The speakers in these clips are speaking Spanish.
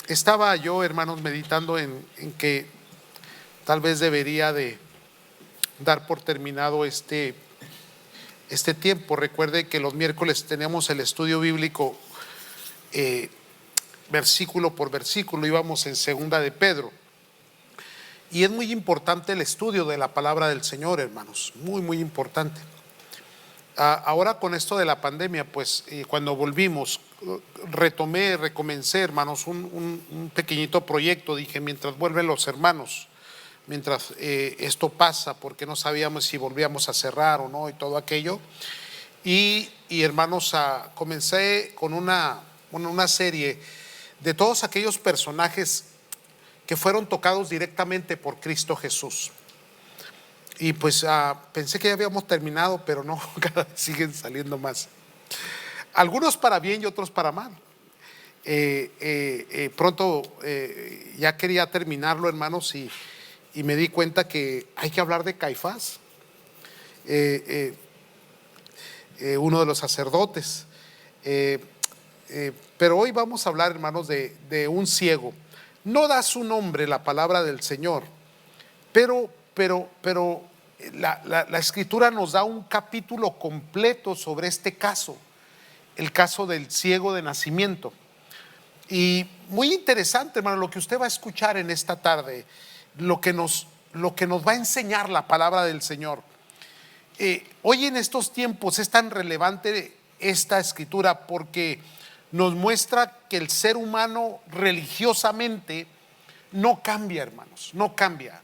Estaba yo, hermanos, meditando en que tal vez debería de dar por terminado este tiempo. Recuerde que los miércoles tenemos el estudio bíblico versículo por versículo. Íbamos en segunda de Pedro. Y es muy importante el estudio de la palabra del Señor, hermanos, muy importante. Ahora con esto de la pandemia, pues cuando volvimos, recomencé, hermanos, un pequeñito proyecto. Dije, mientras vuelven los hermanos, mientras esto pasa, porque no sabíamos si volvíamos a cerrar o no y todo aquello. Y hermanos, comencé con una serie de todos aquellos personajes que fueron tocados directamente por Cristo Jesús. Y pues pensé que ya habíamos terminado, pero no, cada vez siguen saliendo más. Algunos para bien y otros para mal. Pronto ya quería terminarlo, hermanos, y me di cuenta que hay que hablar de Caifás, uno de los sacerdotes. Pero hoy vamos a hablar, hermanos, de un ciego. No da su nombre la palabra del Señor, pero la escritura nos da un capítulo completo sobre este caso, el caso del ciego de nacimiento. Y muy interesante, hermano, lo que usted va a escuchar en esta tarde, lo que nos va a enseñar la palabra del Señor. Hoy en estos tiempos es tan relevante esta escritura porque nos muestra que el ser humano religiosamente no cambia, hermanos, no cambia.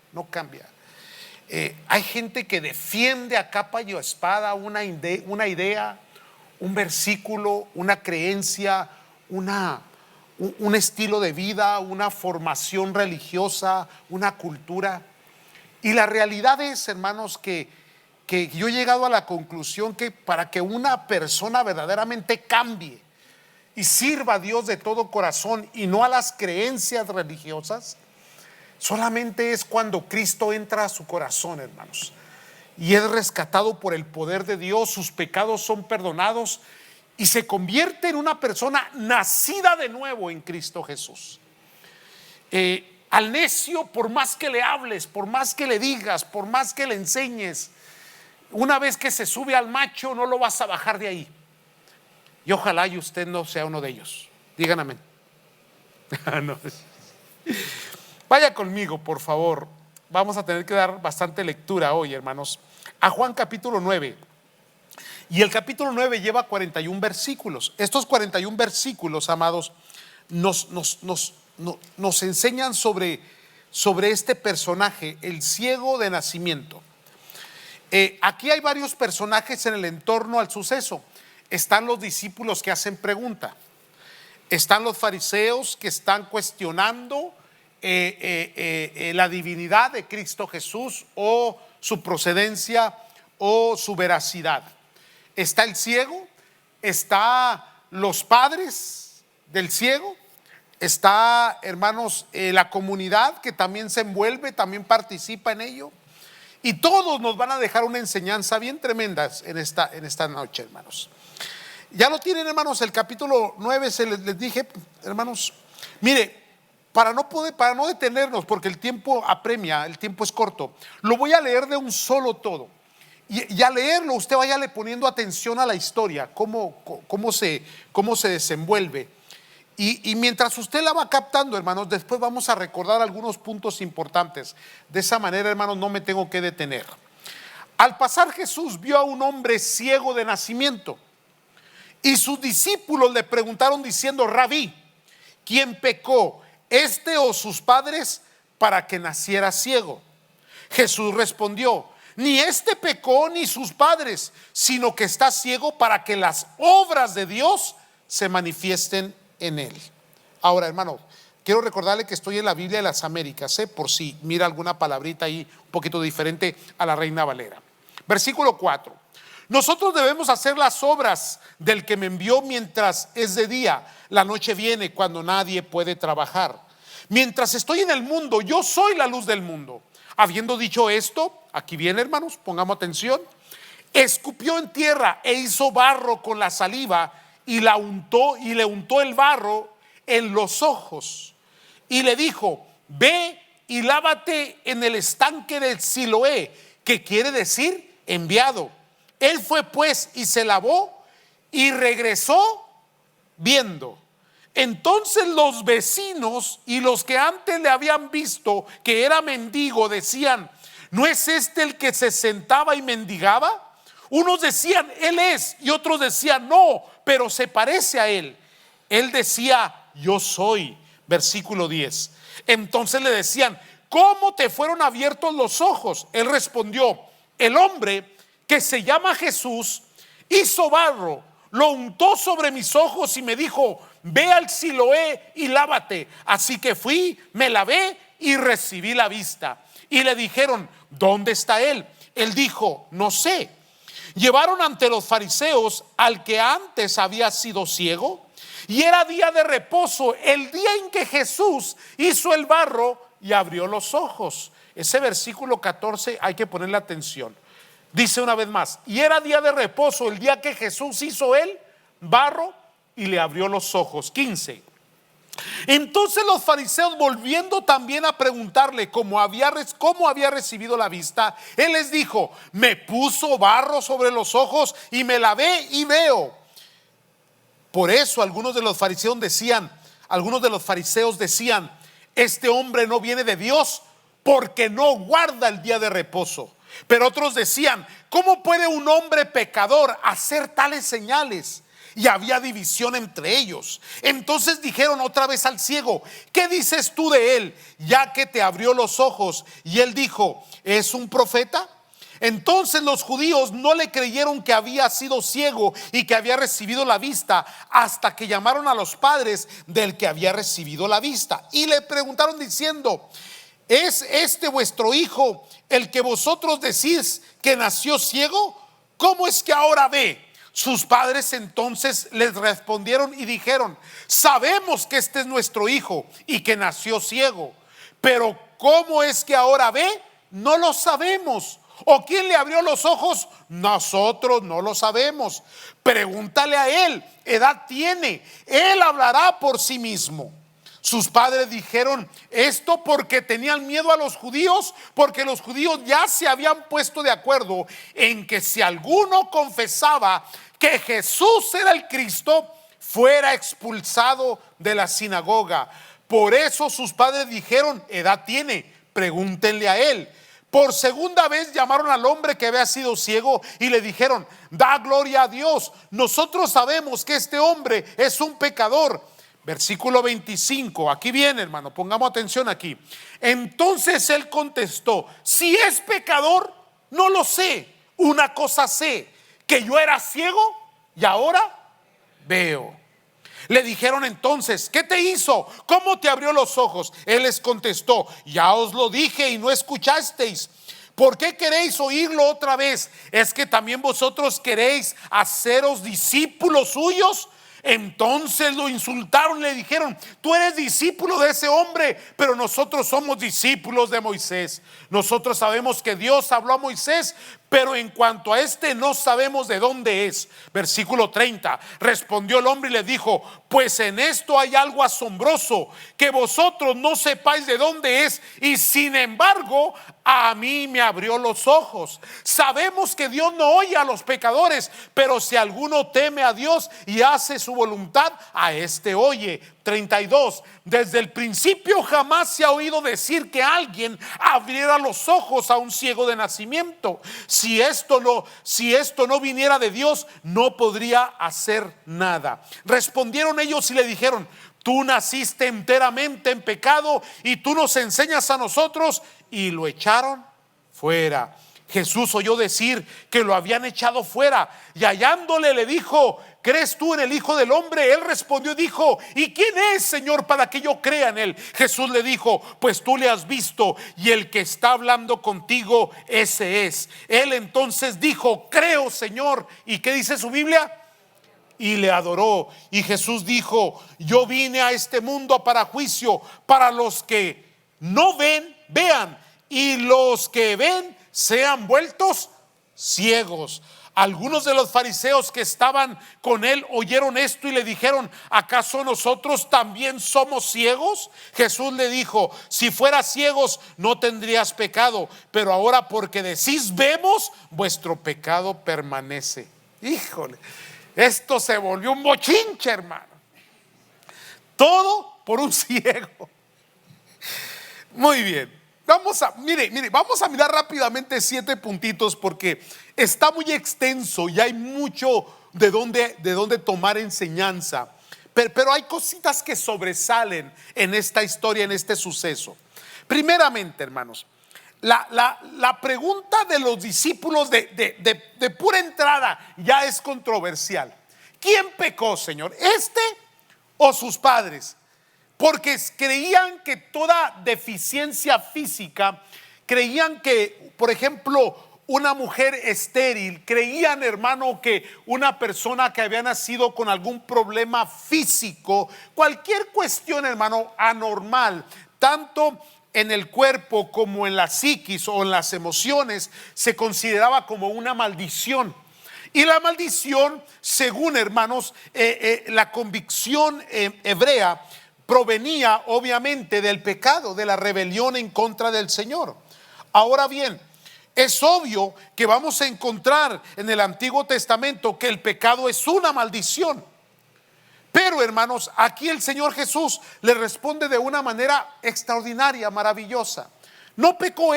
Hay gente que defiende a capa y espada una idea, un versículo, una creencia, un estilo de vida, una formación religiosa, una cultura. Y la realidad es, hermanos, que yo he llegado a la conclusión que para que una persona verdaderamente cambie y sirva a Dios de todo corazón y no a las creencias religiosas, solamente es cuando Cristo entra a su corazón, hermanos, y es rescatado por el poder de Dios, sus pecados son perdonados y se convierte en una persona nacida de nuevo en Cristo Jesús. Al necio, por más que le hables, por más que le digas, por más que le enseñes, una vez que se sube al macho no lo vas a bajar de ahí. Y ojalá y usted no sea uno de ellos. Digan amén. No. Vaya conmigo, por favor. Vamos a tener que dar bastante lectura hoy, hermanos, a Juan capítulo 9. Y el capítulo 9 lleva 41 versículos. Estos 41 versículos, amados, nos enseñan sobre este personaje, el ciego de nacimiento. Aquí hay varios personajes en el entorno al suceso. Están los discípulos que hacen pregunta. Están los fariseos que están cuestionando la divinidad de Cristo Jesús o su procedencia o su veracidad. Está el ciego, está los padres del ciego, está, hermanos, la comunidad que también se envuelve, también participa en ello. Y todos nos van a dejar una enseñanza bien tremenda en esta noche, hermanos. Ya lo tienen, hermanos, el capítulo 9, les dije, hermanos. Mire, para no detenernos, porque el tiempo apremia, el tiempo es corto, lo voy a leer de un solo todo. Y al leerlo, usted váyale poniendo atención a la historia, cómo se desenvuelve. Y mientras usted la va captando, hermanos, después vamos a recordar algunos puntos importantes. De esa manera, hermanos, no me tengo que detener. Al pasar Jesús vio a un hombre ciego de nacimiento. Y sus discípulos le preguntaron diciendo: Rabí, ¿quién pecó, este o sus padres, para que naciera ciego? Jesús respondió: ni este pecó ni sus padres, sino que está ciego para que las obras de Dios se manifiesten en él. Ahora, hermano, quiero recordarle que estoy en la Biblia de las Américas, por si mira alguna palabrita ahí un poquito diferente a la Reina Valera. Versículo 4. Nosotros debemos hacer las obras del que me envió mientras es de día. La noche viene cuando nadie puede trabajar. Mientras estoy en el mundo, yo soy la luz del mundo. Habiendo dicho esto, aquí viene, hermanos, pongamos atención. Escupió en tierra e hizo barro con la saliva y le untó el barro en los ojos y le dijo: ve y lávate en el estanque del Siloé, que quiere decir enviado. Él fue pues y se lavó y regresó viendo. Entonces los vecinos y los que antes le habían visto que era mendigo decían: ¿no es este el que se sentaba y mendigaba? Unos decían: él es, y otros decían: no, pero se parece a él. Él decía: yo soy. Versículo 10. Entonces le decían: ¿cómo te fueron abiertos los ojos? Él respondió: el hombre que se llama Jesús hizo barro, lo untó sobre mis ojos y me dijo: ve al Siloé y lávate. Así que fui, me lavé y recibí la vista. Y le dijeron: ¿dónde está él? Él dijo: no sé. Llevaron ante los fariseos al que antes había sido ciego, y era día de reposo, el día en que Jesús hizo el barro y abrió los ojos. Ese versículo 14 hay que ponerle atención. Dice una vez más: y era día de reposo, el día que Jesús hizo el barro y le abrió los ojos. 15. Entonces los fariseos, volviendo también a preguntarle cómo había recibido la vista, él les dijo: me puso barro sobre los ojos y me lavé y veo. Por eso algunos de los fariseos decían: este hombre no viene de Dios, porque no guarda el día de reposo. Pero otros decían: ¿cómo puede un hombre pecador hacer tales señales? Y había división entre ellos. Entonces dijeron otra vez al ciego: ¿qué dices tú de él, ya que te abrió los ojos? Y él dijo: ¿es un profeta? Entonces los judíos no le creyeron que había sido ciego y que había recibido la vista, hasta que llamaron a los padres del que había recibido la vista y le preguntaron diciendo: ¿es este vuestro hijo, el que vosotros decís que nació ciego? ¿Cómo es que ahora ve? Sus padres entonces les respondieron y dijeron: sabemos que este es nuestro hijo y que nació ciego, pero ¿cómo es que ahora ve? No lo sabemos. ¿O quién le abrió los ojos? Nosotros no lo sabemos. Pregúntale a él, edad tiene, él hablará por sí mismo. Sus padres dijeron esto porque tenían miedo a los judíos, porque los judíos ya se habían puesto de acuerdo en que si alguno confesaba que Jesús era el Cristo, fuera expulsado de la sinagoga. Por eso sus padres dijeron: edad tiene, pregúntenle a él. Por segunda vez llamaron al hombre que había sido ciego y le dijeron: da gloria a Dios, nosotros sabemos que este hombre es un pecador. Versículo 25, aquí viene, hermano, pongamos atención aquí. Entonces él contestó: si es pecador, no lo sé. Una cosa sé, que yo era ciego y ahora veo. Le dijeron entonces: ¿qué te hizo? ¿Cómo te abrió los ojos? Él les contestó: ya os lo dije y no escuchasteis. ¿Por qué queréis oírlo otra vez? ¿Es que también vosotros queréis haceros discípulos suyos? Entonces lo insultaron y le dijeron: tú eres discípulo de ese hombre, pero nosotros somos discípulos de Moisés. Nosotros sabemos que Dios habló a Moisés, pero en cuanto a este no sabemos de dónde es. Versículo 30. Respondió el hombre y le dijo: pues en esto hay algo asombroso, que vosotros no sepáis de dónde es, y sin embargo a mí me abrió los ojos. Sabemos que Dios no oye a los pecadores, pero si alguno teme a Dios y hace su voluntad, a este oye. 32. Desde el principio jamás se ha oído decir que alguien abriera los ojos a un ciego de nacimiento. Si esto no viniera de Dios, no podría hacer nada. Respondieron ellos y le dijeron: tú naciste enteramente en pecado y tú nos enseñas a nosotros. Y lo echaron fuera. Jesús oyó decir que lo habían echado fuera, y hallándole le dijo: ¿crees tú en el Hijo del Hombre? Él respondió y dijo: ¿y quién es, Señor, para que yo crea en él? Jesús le dijo: pues tú le has visto, y el que está hablando contigo, ese es. Él entonces dijo: creo, Señor. ¿Y qué dice su Biblia? Y le adoró. Y Jesús dijo: yo vine a este mundo para juicio, para los que no ven, vean, y los que ven sean vueltos ciegos. Algunos de los fariseos que estaban con él oyeron esto y le dijeron: ¿acaso nosotros también somos ciegos? Jesús le dijo: si fueras ciegos no tendrías pecado, pero ahora porque decís vemos, vuestro pecado permanece. Híjole, esto se volvió un bochinche, hermano. Todo por un ciego. Muy bien. Vamos a mirar rápidamente 7 puntitos porque está muy extenso y hay mucho de dónde tomar enseñanza. Pero hay cositas que sobresalen en esta historia, en este suceso. Primeramente, hermanos, la pregunta de los discípulos de pura entrada ya es controversial. ¿Quién pecó, Señor? ¿Este o sus padres? Porque creían que toda deficiencia física, creían que, por ejemplo, una mujer estéril, creían, hermano, que una persona que había nacido con algún problema físico, cualquier cuestión, hermano, anormal, tanto en el cuerpo como en la psiquis o en las emociones, se consideraba como una maldición. Y la maldición, según, hermanos, la convicción hebrea, provenía obviamente del pecado, de la rebelión en contra del Señor. Ahora bien, es obvio que vamos a encontrar en el Antiguo Testamento que el pecado es una maldición. Pero, hermanos, aquí el Señor Jesús le responde de una manera extraordinaria, maravillosa. No pecó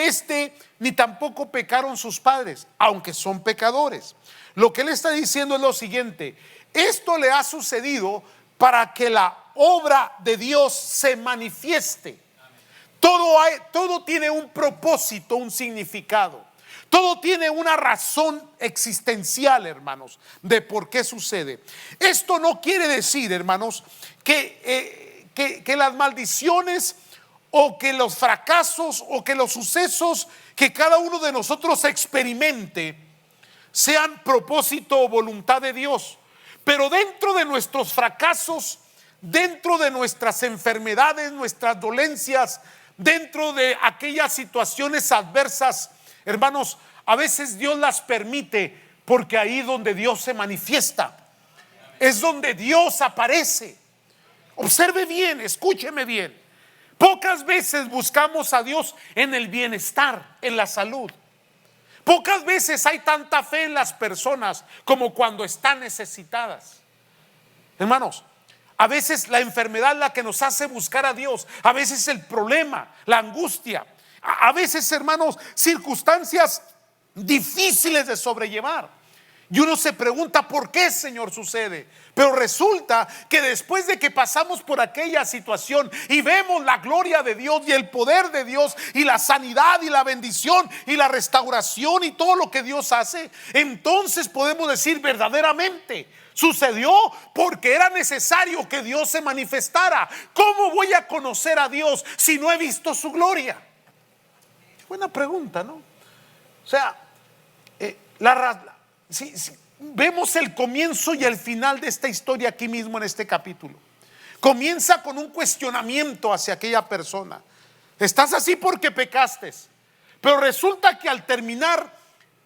ni tampoco pecaron sus padres, aunque son pecadores. Lo que él está diciendo es lo siguiente: esto le ha sucedido para que la obra de Dios se manifieste. Todo tiene un propósito, un significado. Todo tiene una razón existencial, hermanos, de por qué sucede. Esto no quiere decir, hermanos, que las maldiciones o que los fracasos o que los sucesos que cada uno de nosotros experimente sean propósito o voluntad de Dios. Pero dentro de nuestros fracasos, dentro de nuestras enfermedades, nuestras dolencias, dentro de aquellas situaciones adversas, hermanos, a veces Dios las permite porque ahí es donde Dios se manifiesta, es donde Dios aparece. Observe bien, escúcheme bien. Pocas veces buscamos a Dios en el bienestar, en la salud. Pocas veces hay tanta fe en las personas como cuando están necesitadas. Hermanos, a veces la enfermedad es la que nos hace buscar a Dios. A veces el problema, la angustia. A veces, hermanos, circunstancias difíciles de sobrellevar. Y uno se pregunta: ¿por qué, Señor, sucede? Pero resulta que después de que pasamos por aquella situación y vemos la gloria de Dios y el poder de Dios y la sanidad y la bendición y la restauración y todo lo que Dios hace, entonces podemos decir: verdaderamente sucedió porque era necesario que Dios se manifestara. ¿Cómo voy a conocer a Dios si no he visto su gloria? Buena pregunta, ¿no? O sea, si vemos el comienzo y el final de esta historia aquí mismo en este capítulo. Comienza con un cuestionamiento hacia aquella persona: estás así porque pecaste. Pero resulta que al terminar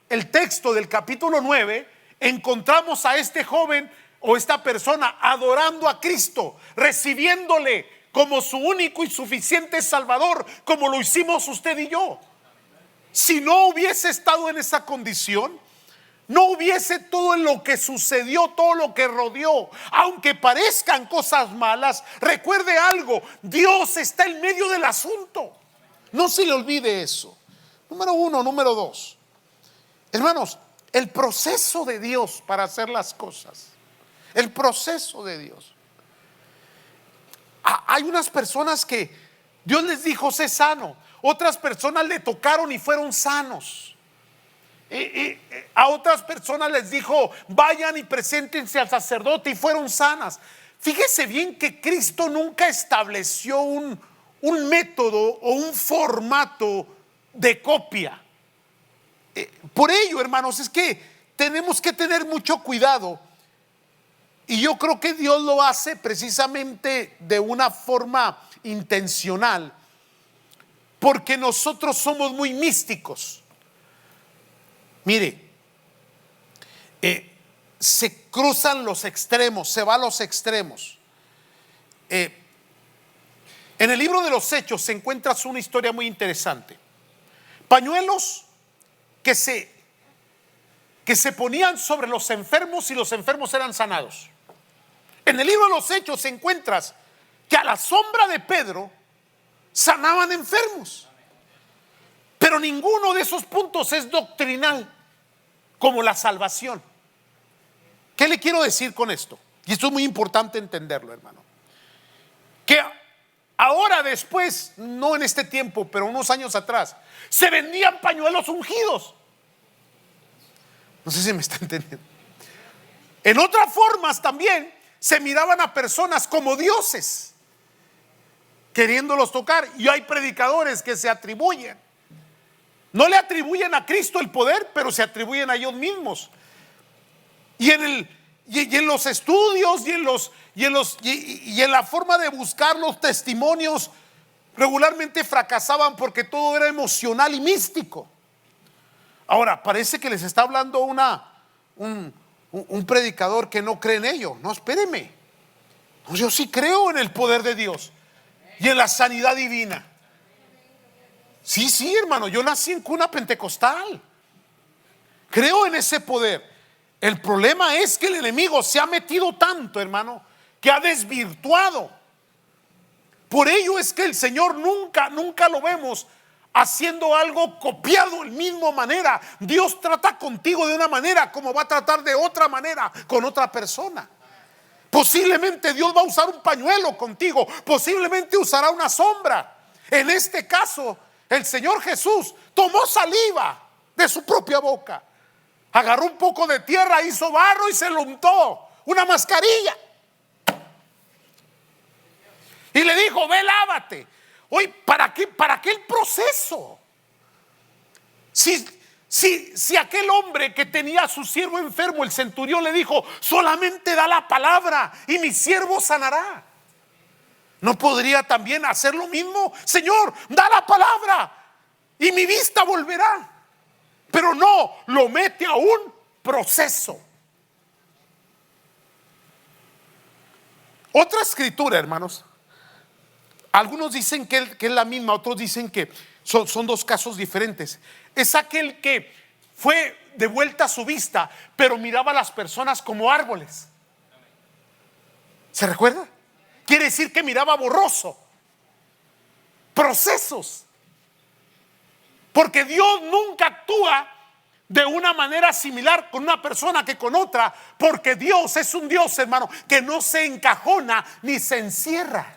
el texto del capítulo 9, encontramos a este joven o esta persona adorando a Cristo, recibiéndole como su único y suficiente Salvador, como lo hicimos usted y yo. Si no hubiese estado en esa condición, no hubiese todo lo que sucedió, todo lo que rodeó, aunque parezcan cosas malas, recuerde algo: Dios está en medio del asunto. No se le olvide eso. Número 1, número 2, hermanos, el proceso de Dios para hacer las cosas. El proceso de Dios. Hay unas personas que Dios les dijo: sé sano. Otras personas le tocaron y fueron sanos. A otras personas les dijo: vayan y preséntense al sacerdote, y fueron sanas. Fíjese bien que Cristo nunca estableció un método o un formato de copia. Por ello, hermanos, es que tenemos que tener mucho cuidado. Y yo creo que Dios lo hace precisamente de una forma intencional, porque nosotros somos muy místicos. Mire, se cruzan los extremos, se va a los extremos. En el libro de los Hechos se encuentra una historia muy interesante. Pañuelos que se ponían sobre los enfermos y los enfermos eran sanados. En el libro de los Hechos encuentras que a la sombra de Pedro sanaban enfermos. Pero ninguno de esos puntos es doctrinal como la salvación. ¿Qué le quiero decir con esto? Y esto es muy importante entenderlo, hermano. Que ahora después, no en este tiempo, pero unos años atrás, se vendían pañuelos ungidos. No sé si me está entendiendo. En otras formas también se miraban a personas como dioses, queriéndolos tocar. Y hay predicadores que se atribuyen, no le atribuyen a Cristo el poder, pero se atribuyen a ellos mismos. Y en los estudios y en la forma de buscar los testimonios, regularmente fracasaban porque todo era emocional y místico. Ahora, parece que les está hablando un predicador que no cree en ello. No, espéreme. Pues yo sí creo en el poder de Dios y en la sanidad divina. Sí, hermano, yo nací en cuna pentecostal. Creo en ese poder. El problema es que el enemigo se ha metido tanto, hermano, que ha desvirtuado. Por ello es que el Señor nunca lo vemos haciendo algo copiado en misma manera. Dios trata contigo de una manera como va a tratar de otra manera con otra persona. Posiblemente Dios va a usar un pañuelo contigo, posiblemente usará una sombra. En este caso, el Señor Jesús tomó saliva de su propia boca, agarró un poco de tierra, hizo barro y se lo untó, una mascarilla, y le dijo: ve, lávate. Oye, ¿para qué el proceso? Si aquel hombre que tenía a su siervo enfermo, el centurión, le dijo: solamente da la palabra y mi siervo sanará, ¿no podría también hacer lo mismo? Señor, da la palabra y mi vista volverá. Pero no, lo mete a un proceso. Otra escritura, hermanos, algunos dicen que es la misma, otros dicen que son dos casos diferentes. Es aquel que fue de vuelta a su vista, pero miraba a las personas como árboles. ¿Se recuerda? Quiere decir que miraba borroso. Procesos. Porque Dios nunca actúa de una manera similar con una persona que con otra, porque Dios es un Dios, hermano, que no se encajona ni se encierra.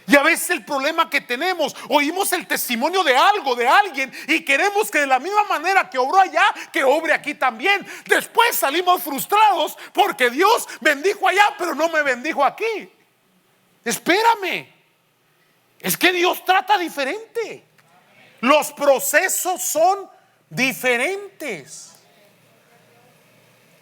Y a veces el problema que tenemos, oímos el testimonio de algo, de alguien, y queremos que de la misma manera que obró allá, que obre aquí también. Después salimos frustrados porque Dios bendijo allá, pero no me bendijo aquí. Espérame, es que Dios trata diferente. Los procesos son diferentes.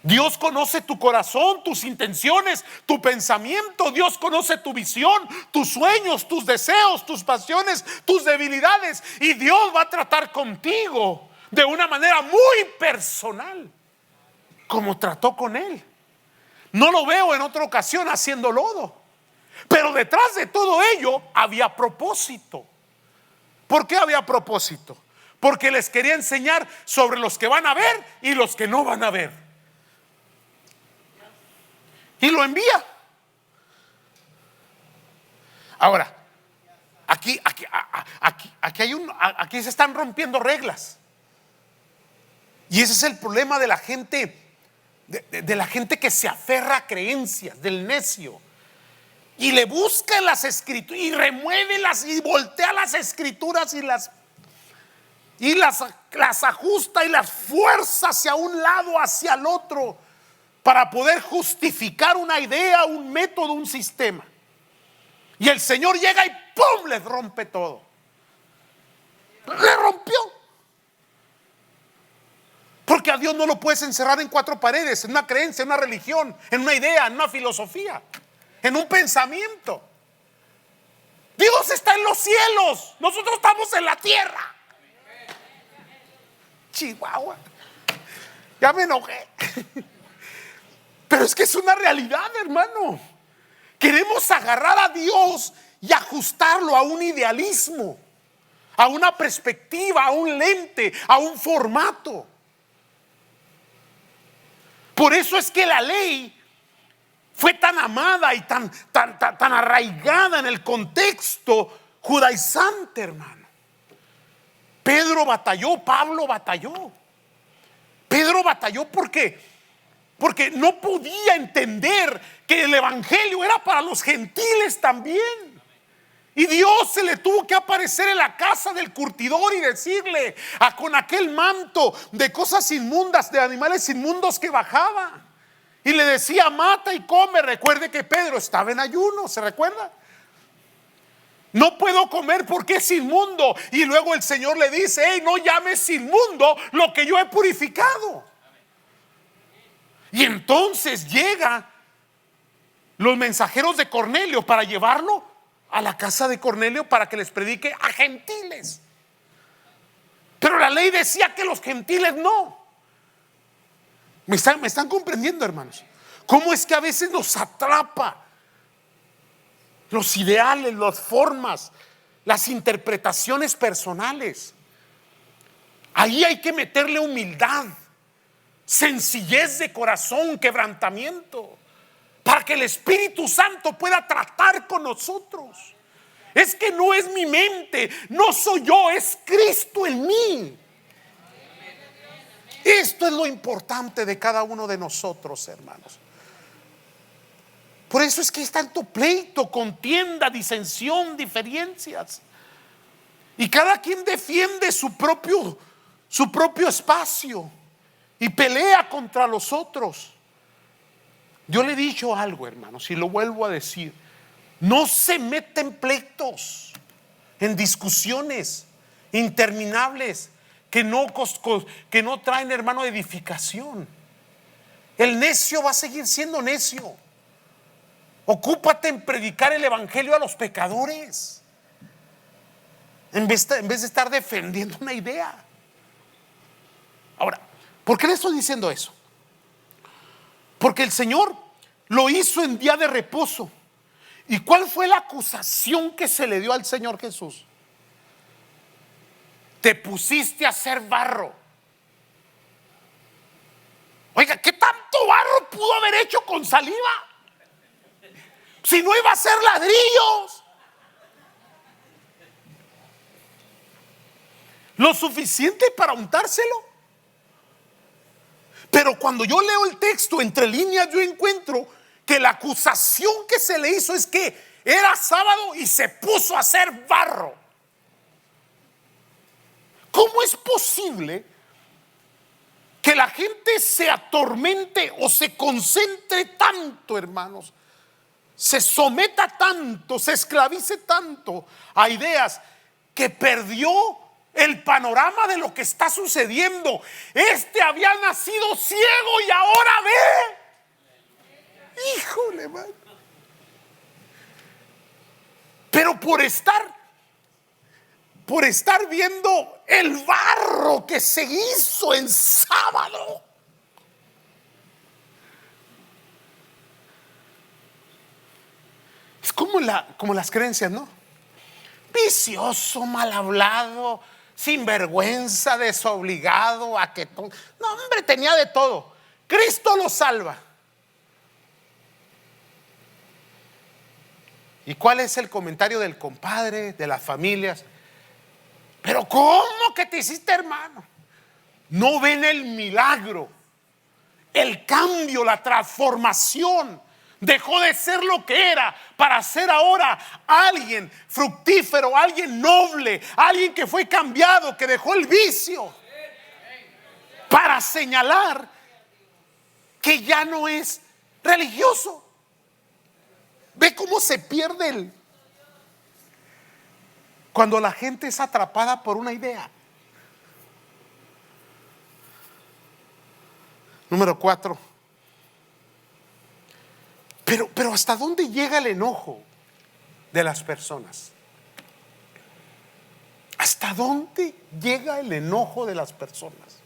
Dios conoce tu corazón, tus intenciones, tu pensamiento. Dios conoce tu visión, tus sueños, tus deseos, tus pasiones, tus debilidades. Y Dios va a tratar contigo de una manera muy personal, como trató con él. No lo veo en otra ocasión haciendo lodo. Pero detrás de todo ello había propósito. ¿Por qué había propósito? Porque les quería enseñar sobre los que van a ver y los que no van a ver. Y lo envía. Ahora, aquí se están rompiendo reglas. Y ese es el problema de la gente, de la gente que se aferra a creencias, del necio. Y le busca en las escrituras y remueve y voltea las escrituras y las ajusta y las fuerza hacia un lado, hacia el otro, para poder justificar una idea, un método, un sistema. Y el Señor llega y ¡pum!, les rompe todo. Le rompió. Porque a Dios no lo puedes encerrar en cuatro paredes, en una creencia, en una religión, en una idea, en una filosofía, en un pensamiento. Dios está en los cielos, nosotros estamos en la tierra. Chihuahua. Ya me enojé. Pero es que es una realidad, hermano. Queremos agarrar a Dios y ajustarlo a un idealismo, a una perspectiva, a un lente, a un formato. Por eso es que la ley fue tan amada y tan arraigada en el contexto judaizante, hermano. Pedro batalló, Pablo batalló. Pedro batalló porque no podía entender que el evangelio era para los gentiles también. Y Dios se le tuvo que aparecer en la casa del curtidor y decirle con aquel manto de cosas inmundas, de animales inmundos que bajaba. Y le decía: mata y come. Recuerde que Pedro estaba en ayuno, ¿se recuerda? No puedo comer porque es inmundo. Y luego el Señor le dice: hey, no llames inmundo lo que yo he purificado. Y entonces llegan los mensajeros de Cornelio para llevarlo a la casa de Cornelio para que les predique a gentiles. Pero la ley decía que los gentiles no. ¿Me están comprendiendo, hermanos? ¿Cómo es que a veces nos atrapa los ideales, las formas, las interpretaciones personales? Ahí hay que meterle humildad, sencillez de corazón, quebrantamiento, para que el Espíritu Santo pueda tratar con nosotros. Es que no es mi mente, no soy yo, es Cristo en mí. Esto es lo importante de cada uno de nosotros, hermanos. Por eso es que hay tanto pleito, contienda, disensión, diferencias. Y cada quien defiende su propio espacio y pelea contra los otros. Yo le he dicho algo, hermanos, y lo vuelvo a decir: no se meten en pleitos, en discusiones interminables que no traen, hermano, edificación. El necio va a seguir siendo necio. Ocúpate en predicar el evangelio a los pecadores, en vez de estar defendiendo una idea. Ahora, ¿por qué le estoy diciendo eso? Porque el Señor lo hizo en día de reposo. ¿Y cuál fue la acusación que se le dio al Señor Jesús? Te pusiste a hacer barro. Oiga, ¿qué tanto barro pudo haber hecho con saliva? Si no iba a ser ladrillos. Lo suficiente para untárselo. Pero cuando yo leo el texto entre líneas, yo encuentro que la acusación que se le hizo es que era sábado y se puso a hacer barro. ¿Cómo es posible que la gente se atormente o se concentre tanto, hermanos? Se someta tanto, se esclavice tanto a ideas que perdió el panorama de lo que está sucediendo. Este había nacido ciego y ahora ve. Híjole, man. Pero por estar viendo el barro que se hizo en sábado, es como las creencias, ¿no? Vicioso, mal hablado, sinvergüenza, desobligado, no, hombre, tenía de todo. Cristo lo salva. ¿Y cuál es el comentario del compadre, de las familias? Pero ¿cómo que te hiciste hermano? No ven el milagro, el cambio, la transformación. Dejó de ser lo que era para ser ahora alguien fructífero, alguien noble, alguien que fue cambiado, que dejó el vicio, para señalar que ya no es religioso. Ve cómo se pierde cuando la gente es atrapada por una idea. Número 4. Pero ¿hasta dónde llega el enojo de las personas? ¿Hasta dónde llega el enojo de las personas?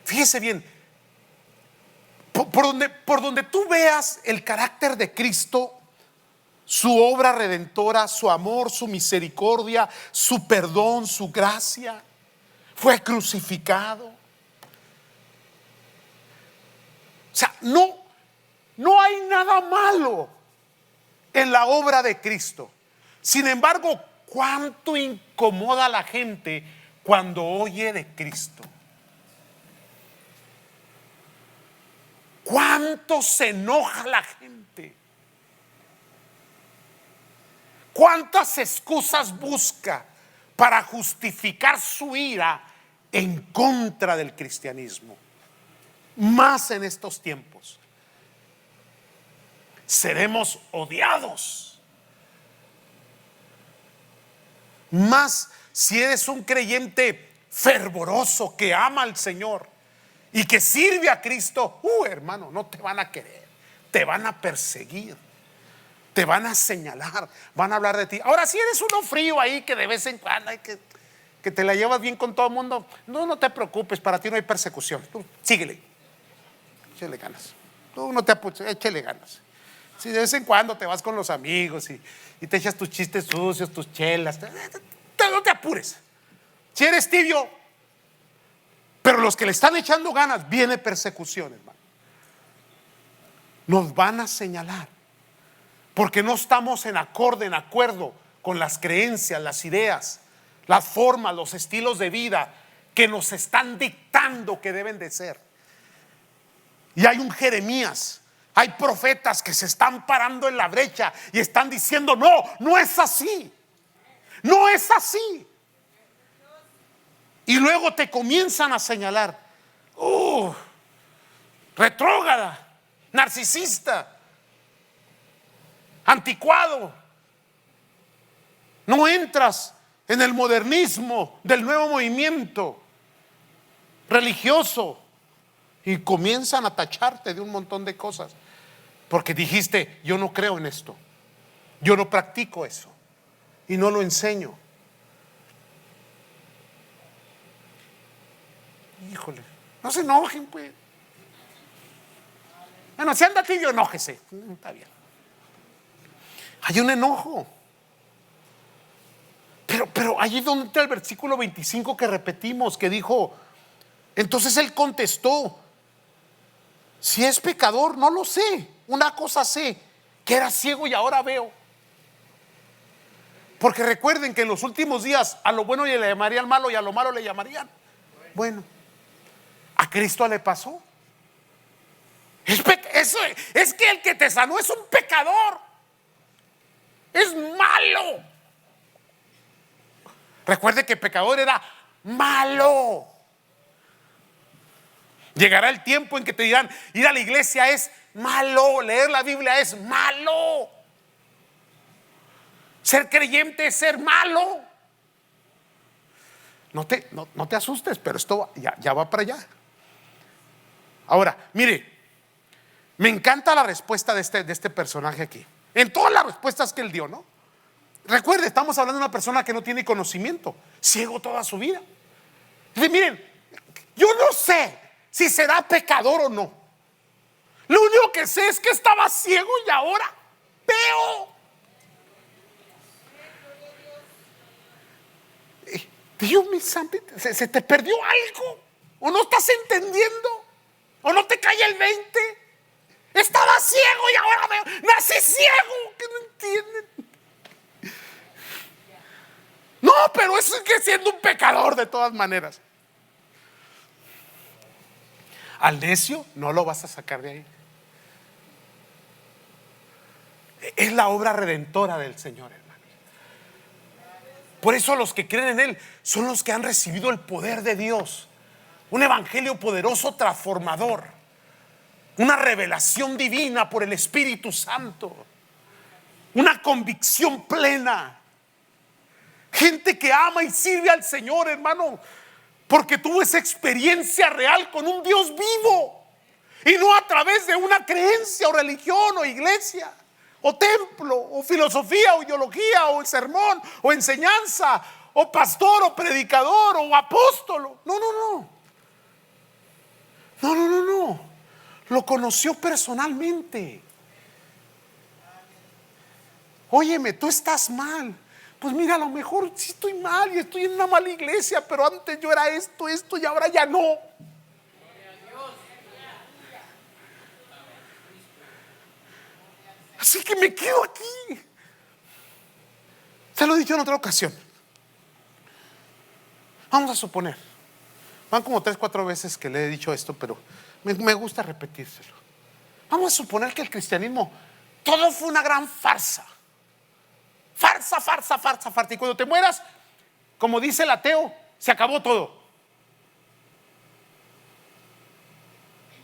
Fíjese bien, por donde tú veas el carácter de Cristo, su obra redentora, su amor, su misericordia, su perdón, su gracia, fue crucificado. O sea, no hay nada malo en la obra de Cristo. Sin embargo, cuánto incomoda a la gente cuando oye de Cristo. Cuánto se enoja la gente. Cuántas excusas busca para justificar su ira en contra del cristianismo. Más en estos tiempos. Seremos odiados. Más si eres un creyente fervoroso que ama al Señor y que sirve a Cristo. Hermano, no te van a querer, te van a perseguir, te van a señalar, van a hablar de ti. Ahora, si eres uno frío ahí que de vez en cuando hay que te la llevas bien con todo el mundo, no te preocupes, para ti no hay persecución. Tú síguele, échale ganas. Tú no te apures, échale ganas. Si de vez en cuando te vas con los amigos y te echas tus chistes sucios, tus chelas, no te apures. Si eres tibio, pero los que le están echando ganas, viene persecución, hermano. Nos van a señalar porque no estamos en acuerdo con las creencias, las ideas, las formas, los estilos de vida que nos están dictando que deben de ser. Y hay un Jeremías, hay profetas que se están parando en la brecha y están diciendo: no es así, no es así. Y luego te comienzan a señalar: retrógrada, narcisista, anticuado, no entras en el modernismo del nuevo movimiento religioso. Y comienzan a tacharte de un montón de cosas porque dijiste: yo no creo en esto, yo no practico eso y no lo enseño. Híjole, no se enojen, pues. Bueno, si anda tibio, enójese. Está bien. Hay un enojo. Pero allí donde está el versículo 25 que repetimos, que dijo: entonces él contestó: si es pecador, no lo sé. Una cosa sé, que era ciego y ahora veo. Porque recuerden que en los últimos días a lo bueno le llamarían malo y a lo malo le llamarían bueno. A Cristo le pasó. Es que el que te sanó es un pecador, es malo. Recuerde que pecador era malo. Llegará el tiempo en que te dirán: ir a la iglesia es malo, leer la Biblia es malo, ser creyente es ser malo. No te asustes, pero esto ya va para allá. Ahora, mire, me encanta la respuesta de este personaje aquí. En todas las respuestas que él dio, ¿no? Recuerde, estamos hablando de una persona que no tiene conocimiento, ciego toda su vida. Entonces, miren, yo no sé si será pecador o no. Lo único que sé es que estaba ciego y ahora veo. Dios mío santo, ¿se te perdió algo? ¿O no estás entendiendo? ¿O no te cae el 20? Estaba ciego y ahora veo. Nací ciego, que no entienden. No, pero eso es que siendo un pecador de todas maneras. Al necio no lo vas a sacar de ahí. Es la obra redentora del Señor, hermano. Por eso los que creen en Él son los que han recibido el poder de Dios. Un evangelio poderoso, transformador. Una revelación divina por el Espíritu Santo. Una convicción plena. Gente que ama y sirve al Señor, hermano, porque tuvo esa experiencia real con un Dios vivo y no a través de una creencia o religión o iglesia o templo o filosofía o ideología o sermón o enseñanza o pastor o predicador o apóstolo. No. No, no, no, no. Lo conoció personalmente. Óyeme, tú estás mal. Pues mira, a lo mejor sí estoy mal y estoy en una mala iglesia, pero antes yo era esto y ahora ya no. Así que me quedo aquí. Se lo he dicho en otra ocasión. Vamos a suponer, van como 3, 4 veces que le he dicho esto, pero me gusta repetírselo. Vamos a suponer que el cristianismo, todo fue una gran farsa. Farsa, farsa, farsa, farsa. Y cuando te mueras, como dice el ateo, se acabó todo.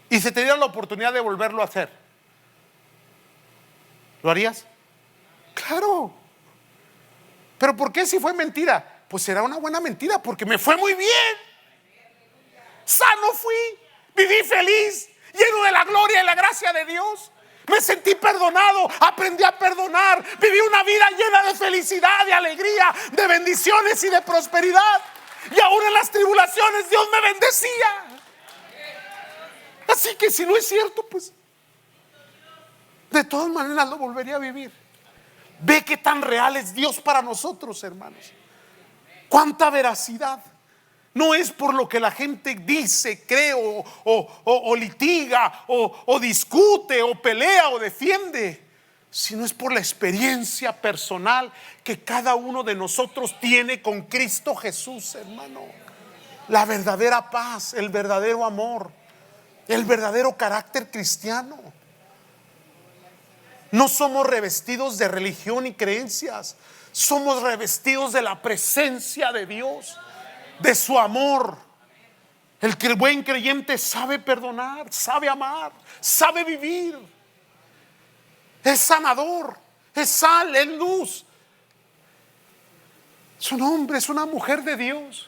Y se te diera la oportunidad de volverlo a hacer, ¿lo harías? Claro. ¿Pero por qué si fue mentira? Pues será una buena mentira, porque me fue muy bien. Sano fui, viví feliz, lleno de la gloria y la gracia de Dios. Me sentí perdonado, aprendí a perdonar, viví una vida llena de felicidad, de alegría, de bendiciones y de prosperidad. Y aún en las tribulaciones Dios me bendecía. Así que si no es cierto, pues de todas maneras lo volvería a vivir. Ve qué tan real es Dios para nosotros, hermanos. Cuánta veracidad. No es por lo que la gente dice, cree o litiga o discute o pelea o defiende, sino es por la experiencia personal que cada uno de nosotros tiene con Cristo Jesús, hermano. La verdadera paz, el verdadero amor, el verdadero carácter cristiano. No somos revestidos de religión y creencias, somos revestidos de la presencia de Dios, de su amor. El buen creyente sabe perdonar, sabe amar, sabe vivir. Es sanador, es sal, es luz. Es un hombre, es una mujer de Dios.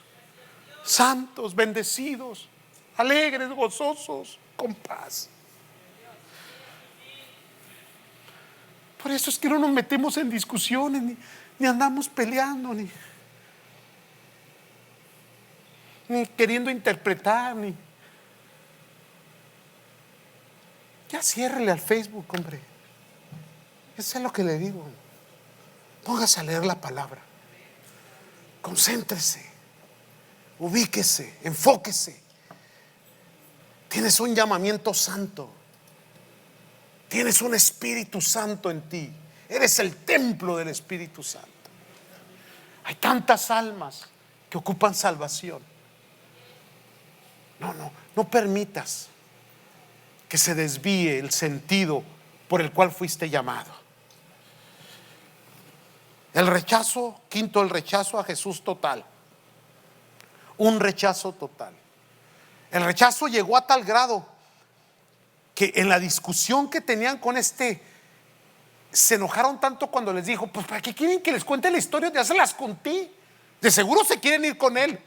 Santos, bendecidos, alegres, gozosos, con paz. Por eso es que no nos metemos en discusiones, ni andamos peleando, ni queriendo interpretar, ya ciérrele al Facebook, hombre. Eso es lo que le digo. Póngase a leer la palabra, concéntrese, ubíquese, enfóquese. Tienes un llamamiento santo, tienes un Espíritu Santo en ti, eres el templo del Espíritu Santo. Hay tantas almas que ocupan salvación. No permitas que se desvíe el sentido por el cual fuiste llamado. El rechazo, quinto, el rechazo a Jesús total. Un rechazo total. El rechazo llegó a tal grado que en la discusión que tenían con se enojaron tanto cuando les dijo: pues ¿para qué quieren que les cuente la historia? Ya se las conté. De seguro se quieren ir con él.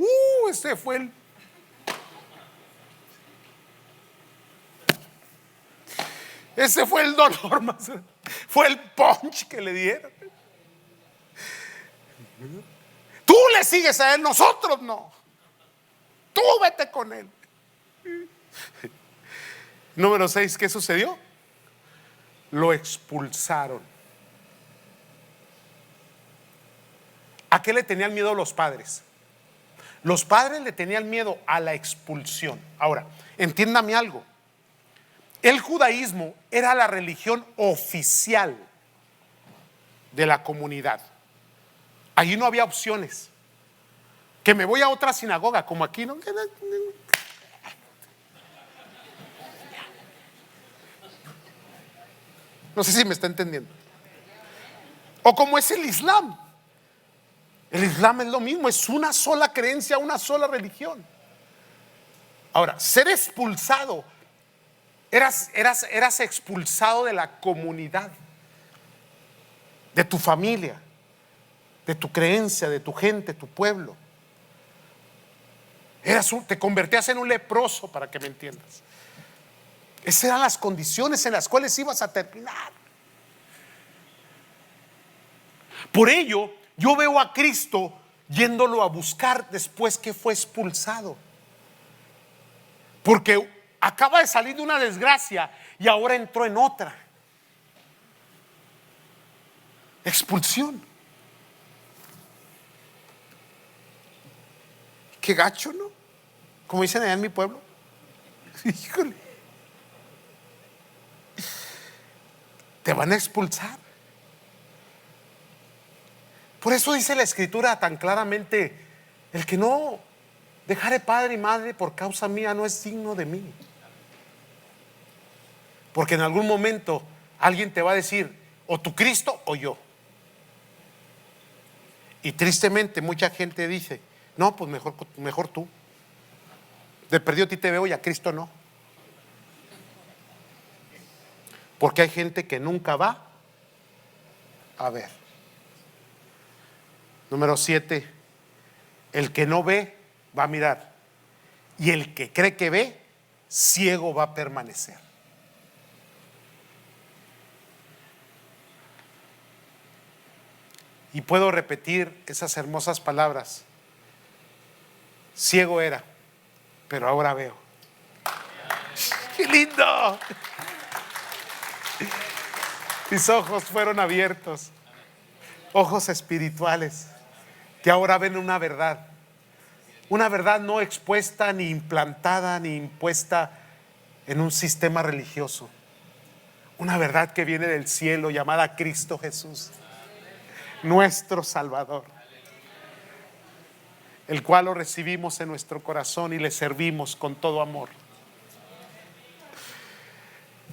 Ese fue el dolor más, fue el punch que le dieron. Tú le sigues a él, nosotros no. Tú vete con él. Número 6, ¿qué sucedió? Lo expulsaron. ¿A qué le tenían miedo los padres? Los padres le tenían miedo a la expulsión. Ahora, entiéndame algo. El judaísmo era la religión oficial de la comunidad. Allí no había opciones. Que me voy a otra sinagoga, como aquí, ¿no? No sé si me está entendiendo. O como es el Islam. El Islam es lo mismo, es una sola creencia, una sola religión. Ahora, ser expulsado, eras expulsado de la comunidad, de tu familia, de tu creencia, de tu gente, tu pueblo. Te convertías en un leproso, para que me entiendas. Esas eran las condiciones en las cuales ibas a terminar. Por ello, yo veo a Cristo yéndolo a buscar después que fue expulsado. Porque acaba de salir de una desgracia y ahora entró en otra. Expulsión. Qué gacho, ¿no? Como dicen allá en mi pueblo. Híjole. Te van a expulsar. Por eso dice la Escritura tan claramente: el que no dejare padre y madre por causa mía no es digno de mí. Porque en algún momento alguien te va a decir: o tu Cristo o yo. Y tristemente mucha gente dice: no, pues mejor tú. De perdido a ti te veo y a Cristo no. Porque hay gente que nunca va a ver. Número 7, el que no ve va a mirar, y el que cree que ve, ciego va a permanecer. Y puedo repetir esas hermosas palabras: ciego era, pero ahora veo. ¡Qué lindo! Mis ojos fueron abiertos, ojos espirituales, que ahora ven una verdad no expuesta, ni implantada, ni impuesta en un sistema religioso. Una verdad que viene del cielo, llamada Cristo Jesús, nuestro Salvador, el cual lo recibimos en nuestro corazón y le servimos con todo amor.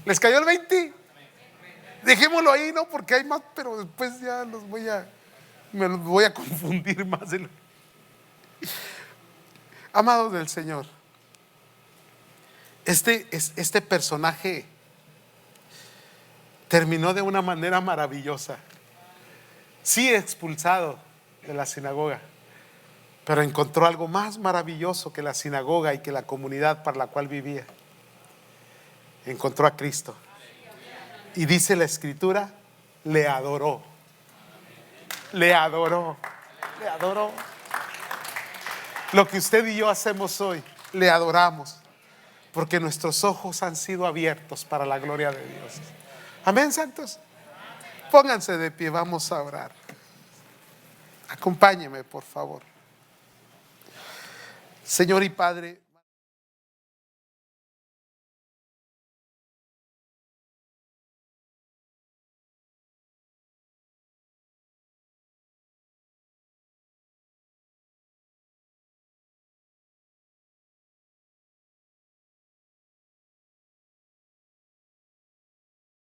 ¿Les cayó el 20? Dejémoslo ahí, ¿no? Porque hay más, pero después ya me los voy a confundir más de lo... Amados del Señor, este personaje terminó de una manera maravillosa. Sí, expulsado de la sinagoga, pero encontró algo más maravilloso que la sinagoga y que la comunidad para la cual vivía. Encontró a Cristo. Y dice la Escritura: le adoró. Le adoró. Le adoró. Lo que usted y yo hacemos hoy, le adoramos, porque nuestros ojos han sido abiertos para la gloria de Dios. Amén, santos. Pónganse de pie, vamos a orar. Acompáñeme, por favor. Señor y Padre,